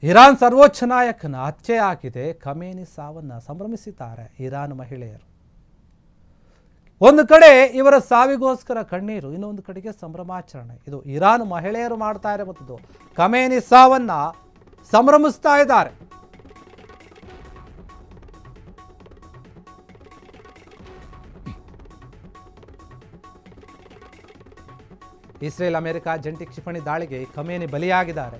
Iran ಸರ್ವೋಚ್ಚ ನಾಯಕನ ಹತ್ಯೆ ಆಗಿದೆ. ಖಮೇನಿ ಸಾವನ್ನು ಸಂಭ್ರಮಿಸಿದ್ದಾರೆ ಇರಾನ್ ಮಹಿಳೆಯರು. ಒಂದು ಕಡೆ ಇವರ ಸಾವಿಗೋಸ್ಕರ ಕಣ್ಣೀರು, ಇನ್ನೊಂದು ಕಡೆಗೆ ಸಂಭ್ರಮಾಚರಣೆ. ಇದು ಇರಾನ್ ಮಹಿಳೆಯರು ಮಾಡ್ತಾ ಇರುವಂಥದ್ದು. ಖಮೇನಿ ಸಾವನ್ನ ಸಂಭ್ರಮಿಸ್ತಾ ಇದ್ದಾರೆ. ಇಸ್ರೇಲ್ ಅಮೆರಿಕ ಜಂಟಿ ಕ್ಷಿಪಣಿ ದಾಳಿಗೆ ಖಮೇನಿ ಬಲಿಯಾಗಿದ್ದಾರೆ.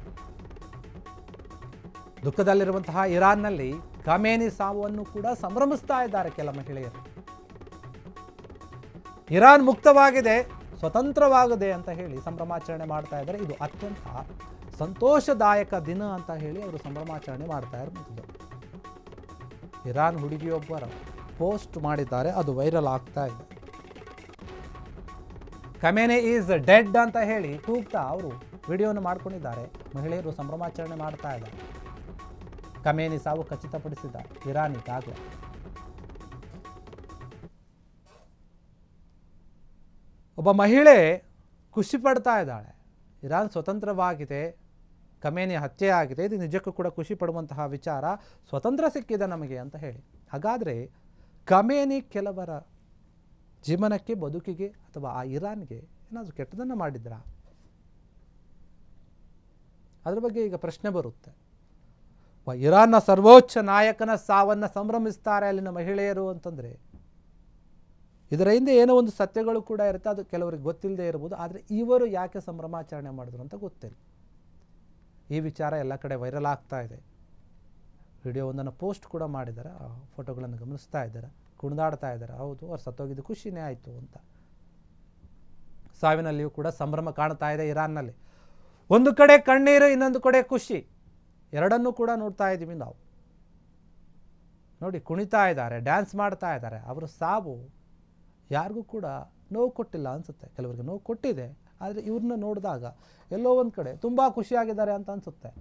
ದುಃಖದಲ್ಲಿರುವಂತಹ ಇರಾನ್ನಲ್ಲಿ ಖಮೇನಿ ಸಾವನ್ನು ಕೂಡ ಸಂಭ್ರಮಿಸ್ತಾ ಇದ್ದಾರೆ ಕೆಲ ಮಹಿಳೆಯರು. ಇರಾನ್ ಮುಕ್ತವಾಗಿದೆ, ಸ್ವತಂತ್ರವಾಗಿದೆ ಅಂತ ಹೇಳಿ ಸಂಭ್ರಮಾಚರಣೆ ಮಾಡ್ತಾ ಇದ್ದಾರೆ. ಇದು ಅತ್ಯಂತ ಸಂತೋಷದಾಯಕ ದಿನ ಅಂತ ಹೇಳಿ ಅವರು ಸಂಭ್ರಮಾಚರಣೆ ಮಾಡ್ತಾ ಇರುವಂಥದ್ದು. ಇರಾನ್ ಹುಡುಗಿಯೊಬ್ಬರ ಪೋಸ್ಟ್ ಮಾಡಿದ್ದಾರೆ, ಅದು ವೈರಲ್ ಆಗ್ತಾ ಇದೆ. ಖಮೇನಿ ಈಸ್ ಡೆಡ್ ಅಂತ ಹೇಳಿ ಕೂಗ್ತಾ ಅವರು ವಿಡಿಯೋವನ್ನು ಮಾಡ್ಕೊಂಡಿದ್ದಾರೆ. ಮಹಿಳೆಯರು ಸಂಭ್ರಮಾಚರಣೆ ಮಾಡ್ತಾ ಇದ್ದಾರೆ. ಖಮೇನಿ ಸಾವು ಖಚಿತಪಡಿಸಿದ್ದಾರೆ ಇರಾನ್ ಈಗಾಗಲೇ. ಒಬ್ಬ ಮಹಿಳೆ ಖುಷಿ ಪಡ್ತಾ ಇದ್ದಾಳೆ. ಇರಾನ್ ಸ್ವತಂತ್ರವಾಗಿದೆ, ಖಮೇನಿ ಹತ್ಯೆ ಆಗಿದೆ, ಇದು ನಿಜಕ್ಕೂ ಕೂಡ ಖುಷಿ ಪಡುವಂತಹ ವಿಚಾರ. ಸ್ವತಂತ್ರ ಸಿಕ್ಕಿದೆ ನಮಗೆ ಅಂತ ಹೇಳಿ. ಹಾಗಾದರೆ ಖಮೇನಿ ಕೆಲವರ ಜೀವನಕ್ಕೆ, ಬದುಕಿಗೆ ಅಥವಾ ಆ ಇರಾನ್ಗೆ ಏನಾದರೂ ಕೆಟ್ಟದನ್ನು ಮಾಡಿದ್ರಾ? ಅದ್ರ ಬಗ್ಗೆ ಈಗ ಪ್ರಶ್ನೆ ಬರುತ್ತೆ. ಇರಾನ್ನ ಸರ್ವೋಚ್ಚ ನಾಯಕನ ಸಾವನ್ನು ಸಂಭ್ರಮಿಸ್ತಾರೆ ಅಲ್ಲಿನ ಮಹಿಳೆಯರು ಅಂತಂದರೆ ಇದರ ಹಿಂದೆ ಏನೋ ಒಂದು ಸತ್ಯಗಳು ಕೂಡ ಇರುತ್ತೆ. ಅದು ಕೆಲವರಿಗೆ ಗೊತ್ತಿಲ್ಲದೆ ಇರ್ಬೋದು. ಆದರೆ ಇವರು ಯಾಕೆ ಸಂಭ್ರಮಾಚರಣೆ ಮಾಡಿದ್ರು ಅಂತ ಗೊತ್ತಿಲ್ಲ. ಈ ವಿಚಾರ ಎಲ್ಲ ಕಡೆ ವೈರಲ್ ಆಗ್ತಾ ಇದೆ. ವಿಡಿಯೋವೊಂದನ್ನು ಪೋಸ್ಟ್ ಕೂಡ ಮಾಡಿದ್ದಾರೆ. ಆ ಫೋಟೋಗಳನ್ನು ಗಮನಿಸ್ತಾ ಇದ್ದಾರೆ, ಕುಣಿದಾಡ್ತಾ ಇದ್ದಾರೆ. ಹೌದು, ಅವ್ರು ಸತ್ತೋಗಿದ್ದು ಖುಷಿನೇ ಆಯಿತು ಅಂತ. ಸಾವಿನಲ್ಲಿಯೂ ಕೂಡ ಸಂಭ್ರಮ ಕಾಣ್ತಾ ಇದೆ ಇರಾನ್ನಲ್ಲಿ. ಒಂದು ಕಡೆ ಕಣ್ಣೀರು, ಇನ್ನೊಂದು ಕಡೆ ಖುಷಿ, ಎರಡನ್ನೂ ಕೂಡ ನೋಡ್ತಾ ಇದ್ದೀವಿ ನಾವು. ನೋಡಿ, ಕುಣಿತಾ ಇದ್ದಾರೆ, ಡ್ಯಾನ್ಸ್ ಮಾಡ್ತಾ ಇದ್ದಾರೆ. ಅವರ ಸಾವು ಯಾರಿಗೂ ಕೂಡ ನೋವು ಕೊಟ್ಟಿಲ್ಲ ಅನಿಸುತ್ತೆ. ಕೆಲವರಿಗೆ ನೋವು ಕೊಟ್ಟಿದೆ, ಆದರೆ ಇವ್ರನ್ನ ನೋಡಿದಾಗ ಎಲ್ಲೋ ಒಂದು ಕಡೆ ತುಂಬ ಖುಷಿಯಾಗಿದ್ದಾರೆ ಅಂತ ಅನಿಸುತ್ತೆ.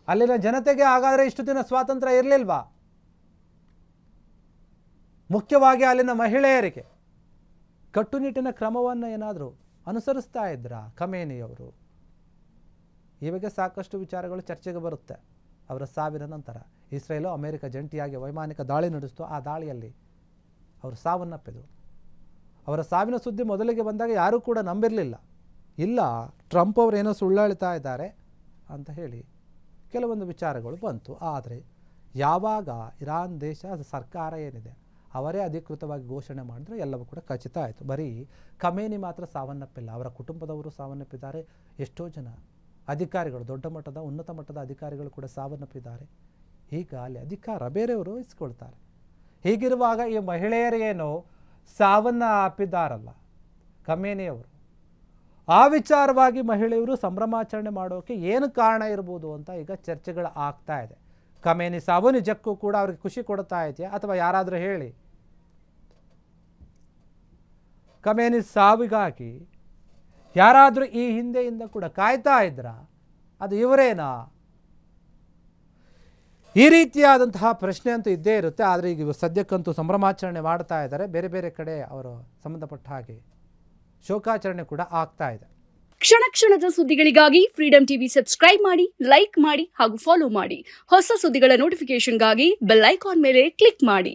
ಅಲ್ಲಿನ ಜನತೆಗೆ ಹಾಗಾದರೆ ಇಷ್ಟು ದಿನ ಸ್ವಾತಂತ್ರ್ಯ ಇರಲಿಲ್ವಾ? ಮುಖ್ಯವಾಗಿ ಅಲ್ಲಿನ ಮಹಿಳೆಯರಿಗೆ ಕಟ್ಟುನಿಟ್ಟಿನ ಕ್ರಮವನ್ನು ಏನಾದರೂ ಅನುಸರಿಸ್ತಾ ಇದ್ರಾ ಖಮೇನಿಯವರು? ಈ ಬಗ್ಗೆ ಸಾಕಷ್ಟು ವಿಚಾರಗಳು ಚರ್ಚೆಗೆ ಬರುತ್ತೆ. ಅವರ ಸಾವಿನ ನಂತರ ಇಸ್ರೇಲು ಅಮೆರಿಕ ಜಂಟಿಯಾಗಿ ವೈಮಾನಿಕ ದಾಳಿ ನಡೆಸಿತು. ಆ ದಾಳಿಯಲ್ಲಿ ಅವರು ಸಾವನ್ನಪ್ಪಿದರು. ಅವರ ಸಾವಿನ ಸುದ್ದಿ ಮೊದಲಿಗೆ ಬಂದಾಗ ಯಾರೂ ಕೂಡ ನಂಬಿರಲಿಲ್ಲ. ಇಲ್ಲ, ಟ್ರಂಪ್ ಅವರು ಏನೋ ಸುಳ್ಳು ಹೇಳ್ತಾ ಇದ್ದಾರೆ ಅಂತ ಹೇಳಿ ಕೆಲವೊಂದು ವಿಚಾರಗಳು ಬಂತು. ಆದರೆ ಯಾವಾಗ ಇರಾನ್ ದೇಶ ಸರ್ಕಾರ ಏನಿದೆ ಅವರೇ ಅಧಿಕೃತವಾಗಿ ಘೋಷಣೆ ಮಾಡಿದ್ರೆ ಎಲ್ಲವೂ ಕೂಡ ಖಚಿತ ಆಯಿತು. ಬರೀ ಖಮೇನಿ ಮಾತ್ರ ಸಾವನ್ನಪ್ಪಿಲ್ಲ, ಅವರ ಕುಟುಂಬದವರು ಸಾವನ್ನಪ್ಪಿದ್ದಾರೆ. ಎಷ್ಟೋ ಜನ ಅಧಿಕಾರಿಗಳು, ದೊಡ್ಡ ಮಟ್ಟದ ಉನ್ನತ ಮಟ್ಟದ ಅಧಿಕಾರಿಗಳು ಕೂಡ ಸಾವನ್ನಪ್ಪಿದ್ದಾರೆ. ಈಗ ಅಲ್ಲಿ ಅಧಿಕಾರ ಬೇರೆಯವರು ವಹಿಸ್ಕೊಳ್ತಾರೆ. ಹೀಗಿರುವಾಗ ಈ ಮಹಿಳೆಯರೇನೋ ಸಾವನ್ನು ಅಪ್ಪಿದ್ದಾರಲ್ಲ ಖಮೇನಿಯವರು, ಆ ವಿಚಾರವಾಗಿ ಮಹಿಳೆಯರು ಸಂಭ್ರಮಾಚರಣೆ ಮಾಡೋಕ್ಕೆ ಏನು ಕಾರಣ ಇರ್ಬೋದು ಅಂತ ಈಗ ಚರ್ಚೆಗಳು ಆಗ್ತಾ ಇದೆ. ಖಮೇನಿ ಸಾವು ನಿಜಕ್ಕೂ ಕೂಡ ಅವ್ರಿಗೆ ಖುಷಿ ಕೊಡ್ತಾ ಇದೆಯಾ, ಅಥವಾ ಯಾರಾದರೂ ಹೇಳಿ ಖಮೇನಿ ಸಾವಿಗಾಗಿ ಯಾರಾದರೂ ಈ ಹಿಂದೆಯಿಂದ ಕೂಡ ಕಾಯ್ತಾ ಇದ್ರಾ? ಅದು ಇವರೇನಾ? ಈ ರೀತಿಯಾದಂತಹ ಪ್ರಶ್ನೆ ಅಂತೂ ಇದ್ದೇ ಇರುತ್ತೆ. ಆದರೆ ಈಗ ಸದ್ಯಕ್ಕಂತೂ ಸಂಭ್ರಮಾಚರಣೆ ಮಾಡ್ತಾ ಇದ್ದಾರೆ. ಬೇರೆ ಬೇರೆ ಕಡೆ ಅವರು ಸಂಬಂಧಪಟ್ಟ ಹಾಗೆ ಶೋಕಾಚರಣೆ ಕೂಡ ಆಗ್ತಾ ಇದೆ. ಕ್ಷಣ ಕ್ಷಣದ ಸುದ್ದಿಗಳಿಗಾಗಿ ಫ್ರೀಡಂ ಟಿವಿ ಸಬ್ಸ್ಕ್ರೈಬ್ ಮಾಡಿ, ಲೈಕ್ ಮಾಡಿ ಹಾಗೂ ಫಾಲೋ ಮಾಡಿ. ಹೊಸ ಸುದ್ದಿಗಳ ನೋಟಿಫಿಕೇಶನ್ಗಾಗಿ ಬೆಲ್ ಐಕಾನ್ ಮೇಲೆ ಕ್ಲಿಕ್ ಮಾಡಿ.